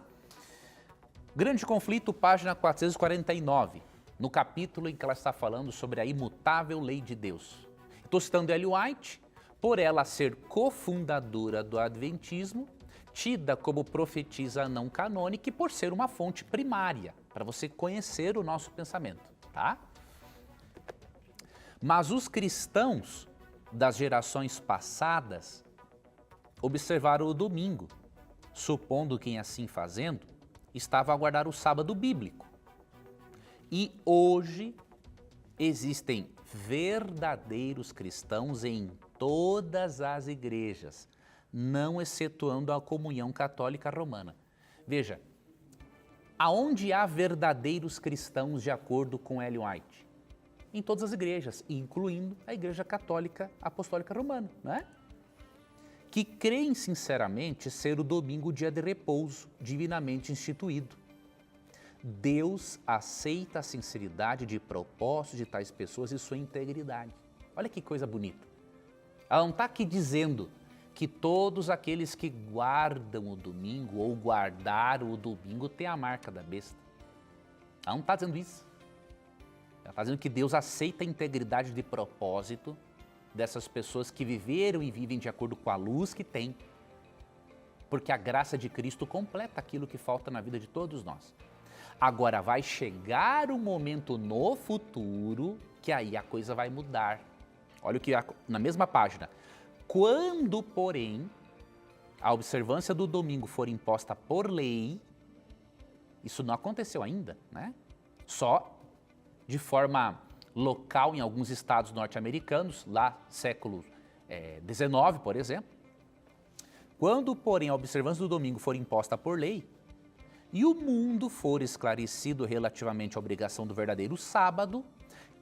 Grande Conflito, página 449, no capítulo em que ela está falando sobre a imutável lei de Deus. Estou citando Ellen White, por ela ser cofundadora do Adventismo, tida como profetisa não canônica e por ser uma fonte primária, para você conhecer o nosso pensamento, tá? Mas os cristãos das gerações passadas observaram o domingo, supondo que, assim fazendo, estava a guardar o sábado bíblico. E hoje existem verdadeiros cristãos em todas as igrejas, não excetuando a comunhão católica romana. Veja, aonde há verdadeiros cristãos de acordo com Ellen White? Em todas as igrejas, incluindo a Igreja Católica Apostólica Romana, né? Que creem sinceramente ser o domingo dia de repouso, divinamente instituído. Deus aceita a sinceridade de propósito de tais pessoas e sua integridade. Olha que coisa bonita. Ela não está aqui dizendo que todos aqueles que guardam o domingo ou guardaram o domingo têm a marca da besta. Ela não está dizendo isso. Ela está dizendo que Deus aceita a integridade de propósito dessas pessoas que viveram e vivem de acordo com a luz que têm. Porque a graça de Cristo completa aquilo que falta na vida de todos nós. Agora vai chegar um momento no futuro que aí a coisa vai mudar. Olha o que na mesma página. Quando, porém, a observância do domingo for imposta por lei, Isso não aconteceu ainda, né? Só de forma local em alguns estados norte-americanos, lá século XIX, por exemplo. Quando, porém, a observância do domingo for imposta por lei e o mundo for esclarecido relativamente à obrigação do verdadeiro sábado,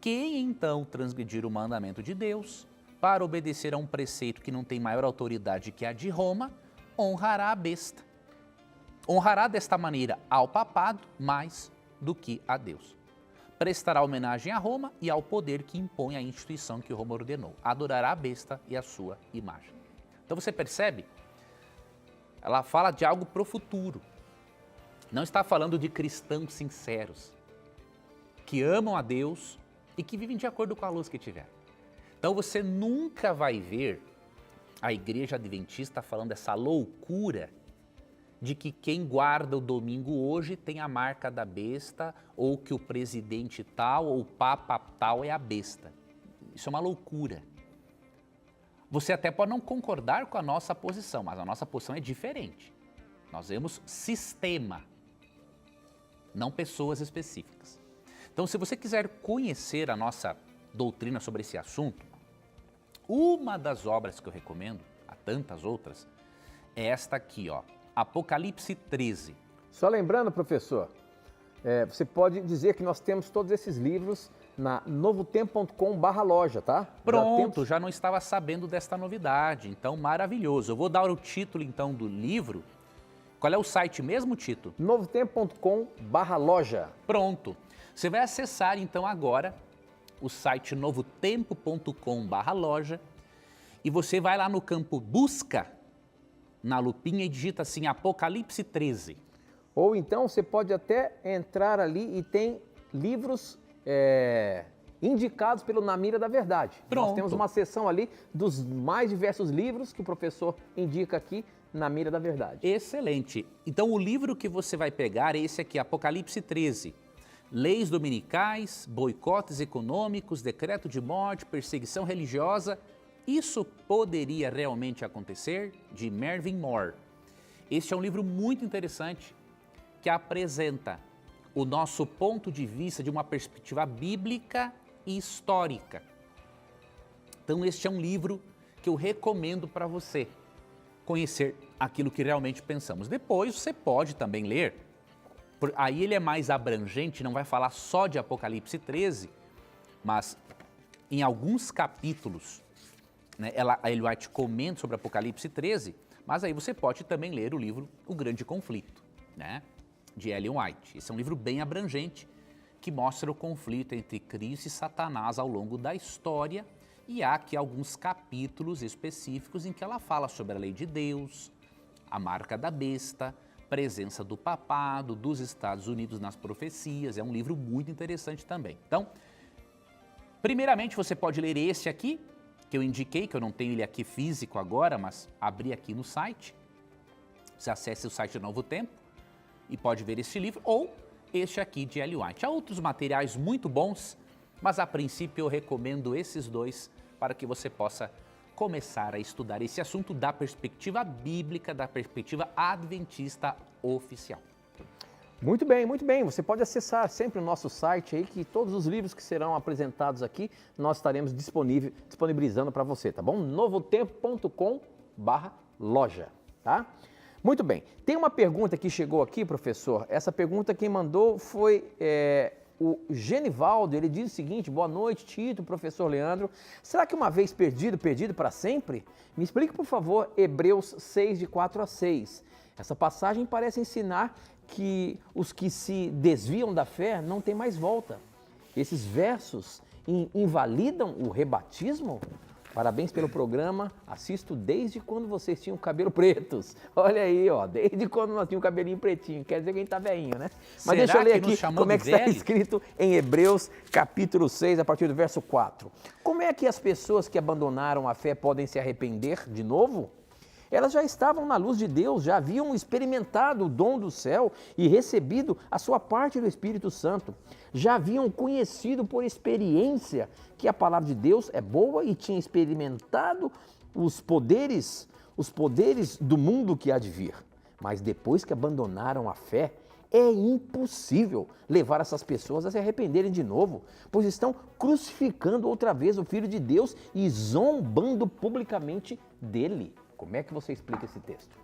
quem então transgredir o mandamento de Deus para obedecer a um preceito que não tem maior autoridade que a de Roma, honrará a besta. Honrará desta maneira ao papado mais do que a Deus. Prestará homenagem a Roma e ao poder que impõe a instituição que Roma ordenou. Adorará a besta e a sua imagem. Então você percebe? Ela fala de algo para o futuro. Não está falando de cristãos sinceros, que amam a Deus e que vivem de acordo com a luz que tiver. Então você nunca vai ver a igreja adventista falando essa loucura de que quem guarda o domingo hoje tem a marca da besta, ou que o presidente tal ou o papa tal é a besta. Isso é uma loucura. Você até pode não concordar com a nossa posição, mas a nossa posição é diferente. Nós vemos sistema, não pessoas específicas. Então, se você quiser conhecer a nossa doutrina sobre esse assunto, uma das obras que eu recomendo, há tantas outras, é esta aqui, ó, Apocalipse 13. Só lembrando, professor, você pode dizer que nós temos todos esses livros na novotempo.com/loja, tá? Pronto, já não estava sabendo desta novidade, então maravilhoso. Eu vou dar o título então do livro. Qual é o site mesmo, Tito? novotempo.com/loja. Pronto. Você vai acessar então agora o site novotempo.com/loja e você vai lá no campo busca, na lupinha, e digita assim Apocalipse 13. Ou então você pode até entrar ali e tem livros indicados pelo Na Mira da Verdade. Pronto. Nós temos uma seção ali dos mais diversos livros que o professor indica aqui na Mira da Verdade. Excelente. Então o livro que você vai pegar é esse aqui, Apocalipse 13. Leis dominicais, boicotes econômicos, decreto de morte, perseguição religiosa. Isso poderia realmente acontecer? De Mervyn Moore. Este é um livro muito interessante que apresenta o nosso ponto de vista de uma perspectiva bíblica e histórica. Então este é um livro que eu recomendo para você conhecer aquilo que realmente pensamos. Depois você pode também ler, aí ele é mais abrangente, não vai falar só de Apocalipse 13, mas em alguns capítulos, né, Ellen White comenta sobre Apocalipse 13, mas aí você pode também ler o livro O Grande Conflito, né, de Ellen White. Esse é um livro bem abrangente que mostra o conflito entre Cristo e Satanás ao longo da história, e há aqui alguns capítulos específicos em que ela fala sobre a lei de Deus, a marca da besta, presença do papado, dos Estados Unidos nas profecias. É um livro muito interessante também. Então, primeiramente você pode ler esse aqui, que eu indiquei, que eu não tenho ele aqui físico agora, mas abri aqui no site. Você acessa o site do Novo Tempo e pode ver este livro, ou este aqui de Ellen White. Há outros materiais muito bons, mas a princípio eu recomendo esses dois para que você possa começar a estudar esse assunto da perspectiva bíblica, da perspectiva adventista oficial. Muito bem, muito bem. Você pode acessar sempre o nosso site aí, que todos os livros que serão apresentados aqui, nós estaremos disponibilizando para você, tá bom? novotempo.com/loja, tá? Muito bem. Tem uma pergunta que chegou aqui, professor. Essa pergunta quem mandou foi o Genivaldo. Ele diz o seguinte: boa noite, Tito, professor Leandro. Será que uma vez perdido, perdido para sempre? Me explique, por favor, Hebreus 6, de 4 a 6. Essa passagem parece ensinar que os que se desviam da fé não têm mais volta. Esses versos invalidam o rebatismo? Parabéns pelo programa, assisto desde quando vocês tinham cabelo pretos. Olha aí, ó, desde quando nós tínhamos cabelinho pretinho, quer dizer que a gente tá velhinho, né? Mas deixa eu ler aqui como é que está escrito em Hebreus capítulo 6, a partir do verso 4. Como é que as pessoas que abandonaram a fé podem se arrepender de novo? Elas já estavam na luz de Deus, já haviam experimentado o dom do céu e recebido a sua parte do Espírito Santo. Já haviam conhecido por experiência que a palavra de Deus é boa e tinham experimentado os poderes do mundo que há de vir. Mas depois que abandonaram a fé, É impossível levar essas pessoas a se arrependerem de novo, pois estão crucificando outra vez o Filho de Deus e zombando publicamente dele. Como é que você explica esse texto?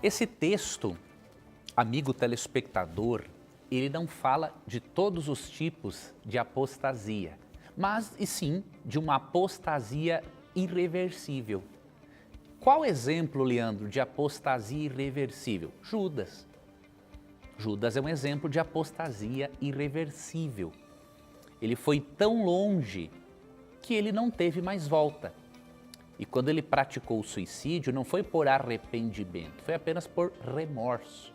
Esse texto, amigo telespectador, ele não fala de todos os tipos de apostasia, mas e sim de uma apostasia irreversível. Qual exemplo, Leandro, de apostasia irreversível? Judas. Judas é um exemplo de apostasia irreversível. Ele foi tão longe que ele não teve mais volta. E quando ele praticou o suicídio, não foi por arrependimento, foi apenas por remorso.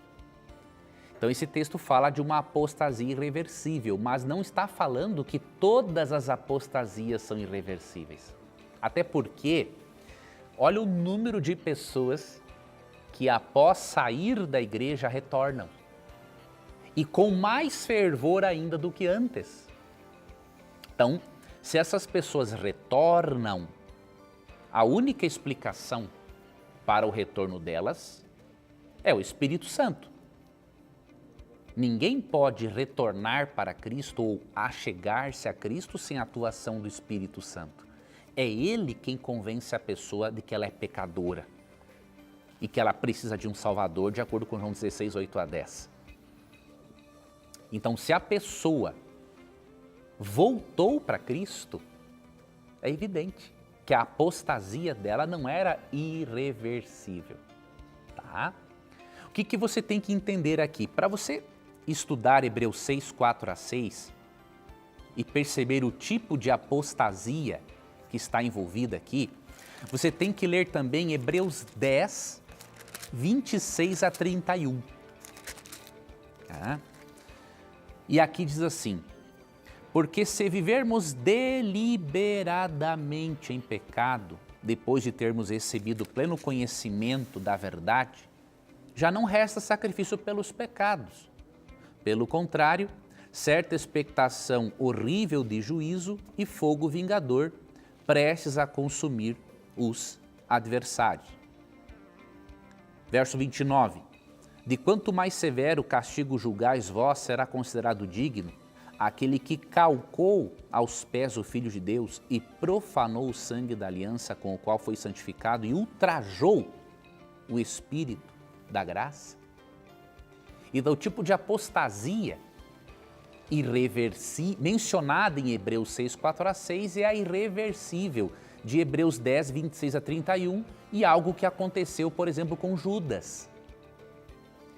Então esse texto fala de uma apostasia irreversível, mas não está falando que todas as apostasias são irreversíveis. Até porque, olha o número de pessoas que após sair da igreja retornam. E com mais fervor ainda do que antes. Então, se essas pessoas retornam, a única explicação para o retorno delas é o Espírito Santo. Ninguém pode retornar para Cristo ou achegar-se a Cristo sem a atuação do Espírito Santo. É Ele quem convence a pessoa de que ela é pecadora e que ela precisa de um Salvador, de acordo com João 16, 8 a 10. Então, se a pessoa voltou para Cristo, é evidente que a apostasia dela não era irreversível, tá? O que você tem que entender aqui? Para você estudar Hebreus 6, 4 a 6 e perceber o tipo de apostasia que está envolvida aqui, você tem que ler também Hebreus 10, 26 a 31. Tá? E aqui diz assim: porque se vivermos deliberadamente em pecado, depois de termos recebido pleno conhecimento da verdade, já não resta sacrifício pelos pecados. Pelo contrário, certa expectação horrível de juízo e fogo vingador, prestes a consumir os adversários. Verso 29. De quanto mais severo castigo julgais vós, será considerado digno aquele que calcou aos pés o Filho de Deus e profanou o sangue da aliança com o qual foi santificado e ultrajou o Espírito da graça. Então, o tipo de apostasia mencionada em Hebreus 6, 4 a 6 é a irreversível de Hebreus 10, 26 a 31 e algo que aconteceu, por exemplo, com Judas.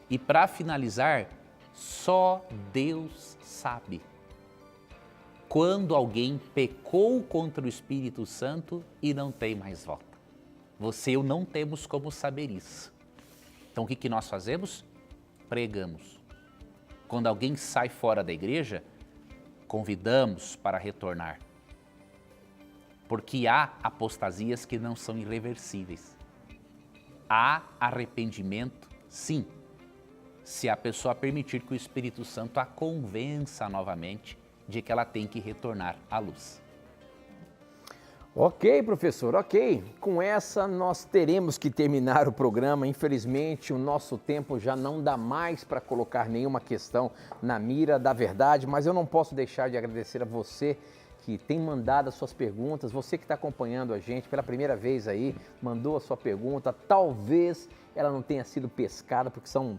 E para finalizar, só Deus sabe quando alguém pecou contra o Espírito Santo e não tem mais volta. Você e eu não temos como saber isso. Então o que nós fazemos? Pregamos. Quando alguém sai fora da igreja, convidamos para retornar. Porque há apostasias que não são irreversíveis. Há arrependimento, sim, se a pessoa permitir que o Espírito Santo a convença novamente de que ela tem que retornar à luz. Ok, professor, ok. Com essa nós teremos que terminar o programa. Infelizmente, o nosso tempo já não dá mais para colocar nenhuma questão na mira da verdade, mas eu não posso deixar de agradecer a você que tem mandado as suas perguntas, você que está acompanhando a gente pela primeira vez aí, mandou a sua pergunta. Talvez ela não tenha sido pescada, porque são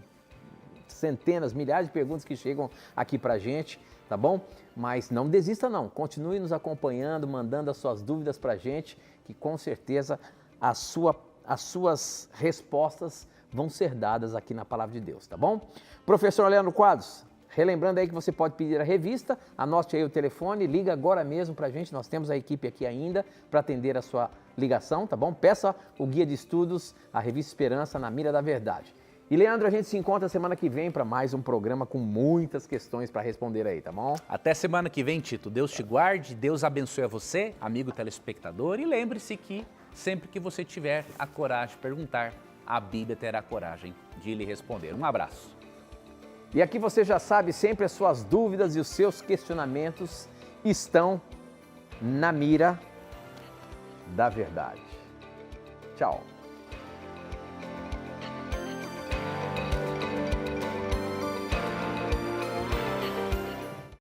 centenas, milhares de perguntas que chegam aqui para a gente, tá bom? Mas não desista não, continue nos acompanhando, mandando as suas dúvidas para a gente, que com certeza as suas respostas vão ser dadas aqui na Palavra de Deus, tá bom? Professor Leandro Quadros, relembrando aí que você pode pedir a revista, anote aí o telefone, liga agora mesmo para a gente, nós temos a equipe aqui ainda para atender a sua ligação, tá bom? Peça o guia de estudos, a revista Esperança na Mira da Verdade. E, Leandro, a gente se encontra semana que vem para mais um programa com muitas questões para responder aí, tá bom? Até semana que vem, Tito. Deus te guarde, Deus abençoe a você, amigo telespectador, e lembre-se que sempre que você tiver a coragem de perguntar, a Bíblia terá coragem de lhe responder. Um abraço. E aqui você já sabe, sempre as suas dúvidas e os seus questionamentos estão na mira da verdade. Tchau.